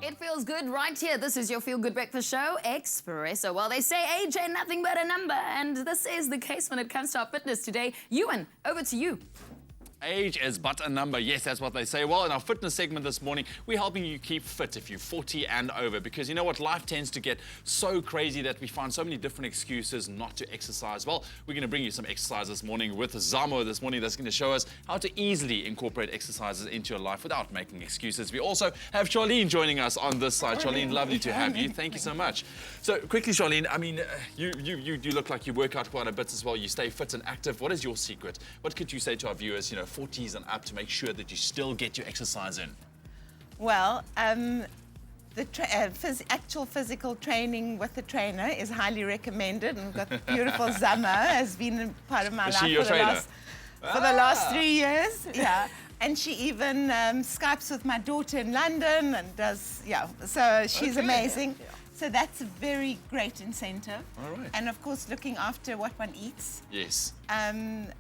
It feels good right here. This is your Feel Good Breakfast Show, Expresso. Well, they say age ain't nothing but a number, and this is the case when it comes to our fitness today. Ewan, over to you. Age is but a number. Yes, that's what they say. Well, in our fitness segment this morning, we're helping you keep fit if you're 40 and over, because you know what? Life tends to get so crazy that we find so many different excuses not to exercise. Well, we're going to bring you some exercise this morning with Zamo this morning that's going to show us how to easily incorporate exercises into your life without making excuses. We also have Charlene joining us on this side. Charlene, lovely to have you. Thank you so much. So quickly, Charlene, I mean, you do look like you work out quite a bit as well. You stay fit and active. What is your secret? What could you say to our viewers, 40s and up, to make sure that you still get your exercise in? Well, the actual physical training with the trainer is highly recommended, and we've got the beautiful Zamo has been a part of my life for the last 3 years. Yeah. And she even Skypes with my daughter in London and does, so she's amazing. Yeah. So that's a very great incentive. All right. And of course, looking after what one eats. Yes. And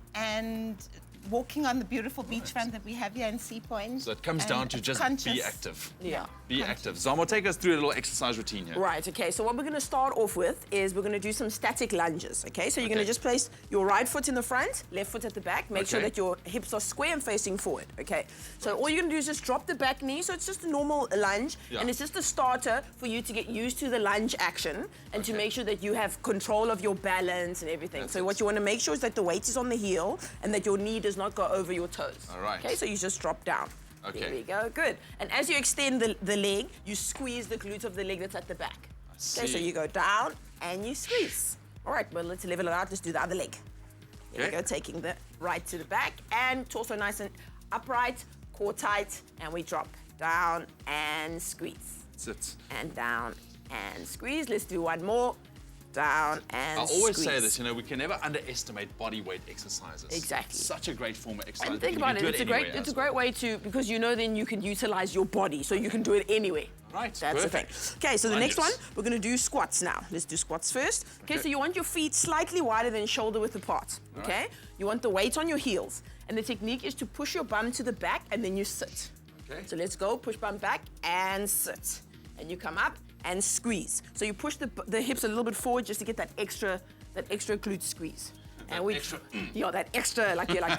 walking on the beautiful beachfront that we have here in Sea Point. So it comes down to just be active. Yeah. Be active. Zamo, take us through a little exercise routine here. Right, okay, so what we're going to start off with is we're going to do some static lunges, okay? So you're going to just place your right foot in the front, left foot at the back. Make sure that your hips are square and facing forward, okay? So all you're going to do is just drop the back knee, so it's just a normal lunge, and it's just a starter for you to get used to the lunge action and to make sure that you have control of your balance and everything. So what you want to make sure is that the weight is on the heel and that your knee does not go over your toes. All right. Okay, so you just drop down. Okay. There we go, good. And as you extend the leg, you squeeze the glute of the leg that's at the back. Okay, so you go down and you squeeze. All right, well, let's level it out. Let's do the other leg. There we go, taking the right to the back and torso nice and upright, core tight, and we drop down and squeeze. Sit. And down and squeeze. Let's do one more. Down and I always squeeze. say this, we can never underestimate body weight exercises. Exactly. Such a great form of exercise. And think about it, it's a great way to, because then you can utilize your body, so you can do it anyway. Right, that's perfect. the thing. Okay, so the next one, we're going to do squats now. Let's do squats first. Okay, so you want your feet slightly wider than shoulder width apart, okay? You want the weight on your heels. And the technique is to push your bum to the back and then you sit. Okay. So let's go, push bum back and sit. And you come up and squeeze. So you push the hips a little bit forward just to get that extra glute squeeze. And we, that extra, like you're like,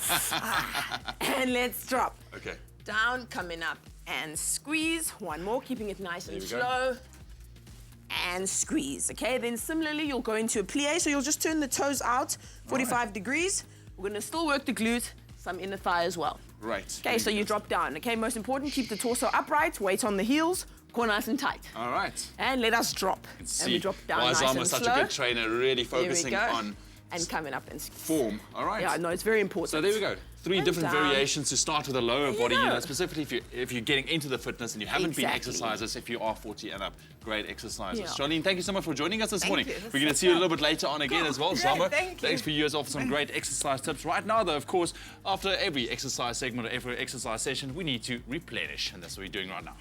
and let's drop. Okay. Down, coming up and squeeze. One more, keeping it nice and slow. And squeeze, okay? Then similarly, you'll go into a plie, so you'll just turn the toes out 45 degrees. We're gonna still work the glute, some inner thigh as well. Right. Okay, so you drop down, okay? Most important, keep the torso upright, weight on the heels, core nice and tight. All right. And let us drop. And we drop down nice and slow. Zamo, such a good trainer, really focusing on and coming up and form. All right. Yeah, no, it's very important. So there we go. 3 different variations to start with the lower body, specifically if you're getting into the fitness and you haven't been exercisers, if you are 40 and up, great exercises. Yeah. Charlene, thank you so much for joining us this morning. We're going to see you a little bit later on again as well. Zamo, thanks for you as well for some great exercise tips. Right now, though, of course, after every exercise segment or every exercise session, we need to replenish, and that's what we're doing right now.